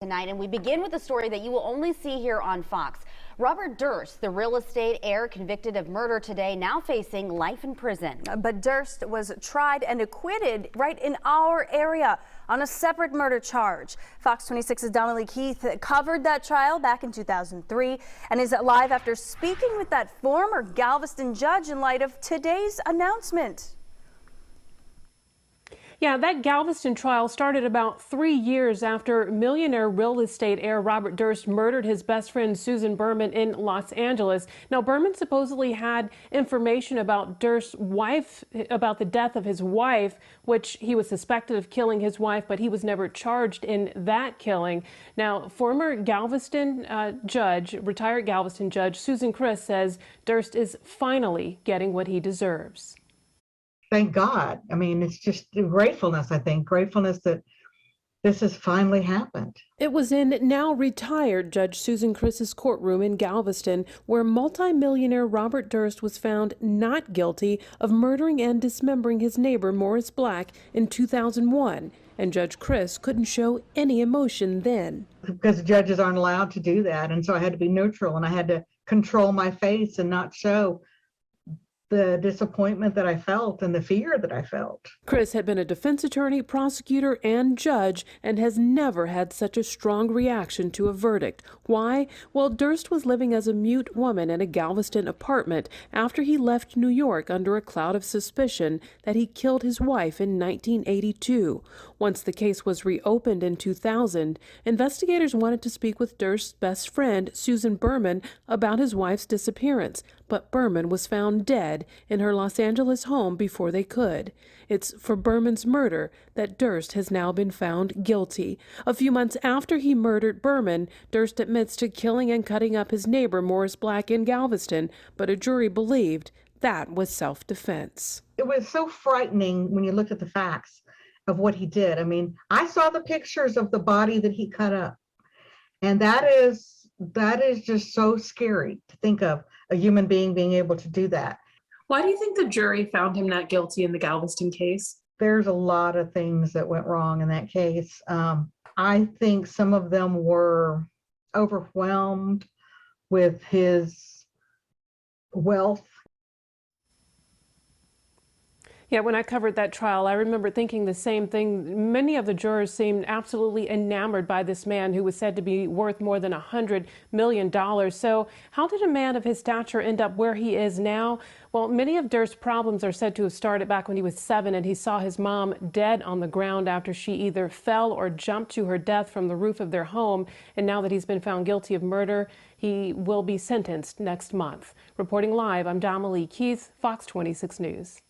Tonight, and we begin with a story that you will only see here on Fox. Robert Durst, the real estate heir convicted of murder today, now facing life in prison. But Durst was tried and acquitted right in our area on a separate murder charge. Fox 26's Donnelly Keith covered that trial back in 2003 and is live after speaking with that former Galveston judge in light of today's announcement. Yeah, that Galveston trial started about 3 years after millionaire real estate heir Robert Durst murdered his best friend Susan Berman in Los Angeles. Now, Berman supposedly had information about Durst's wife, about the death of his wife, which he was suspected of killing his wife, but he was never charged in that killing. Now, former Galveston retired Galveston judge Susan KRIV says Durst is finally getting what he deserves. Thank God. I mean, it's just gratefulness, I think. Gratefulness that this has finally happened. It was in now retired Judge Susan KRIV's courtroom in Galveston where multimillionaire Robert Durst was found not guilty of murdering and dismembering his neighbor Morris Black in 2001. And Judge KRIV couldn't show any emotion then. Because judges aren't allowed to do that. And so I had to be neutral and I had to control my face and not show the disappointment that I felt and the fear that I felt. KRIV had been a defense attorney, prosecutor, and judge and has never had such a strong reaction to a verdict. Why? Well, Durst was living as a mute woman in a Galveston apartment after he left New York under a cloud of suspicion that he killed his wife in 1982. Once the case was reopened in 2000, investigators wanted to speak with Durst's best friend, Susan Berman, about his wife's disappearance, but Berman was found dead in her Los Angeles home before they could. It's for Berman's murder that Durst has now been found guilty. A few months after he murdered Berman, Durst admits to killing and cutting up his neighbor Morris Black in Galveston, but a jury believed that was self-defense. It was so frightening when you look at the facts of what he did. I mean, I saw the pictures of the body that he cut up, and that is just so scary to think of, a human being being able to do that. Why do you think the jury found him not guilty in the Galveston case? There's a lot of things that went wrong in that case. I think some of them were overwhelmed with his wealth. Yeah, when I covered that trial, I remember thinking the same thing. Many of the jurors seemed absolutely enamored by this man who was said to be worth more than $100 million. So how did a man of his stature end up where he is now? Well, many of Durst's problems are said to have started back when he was 7 and he saw his mom dead on the ground after she either fell or jumped to her death from the roof of their home. And now that he's been found guilty of murder, he will be sentenced next month. Reporting live, I'm Donnelly Keith, Fox 26 News.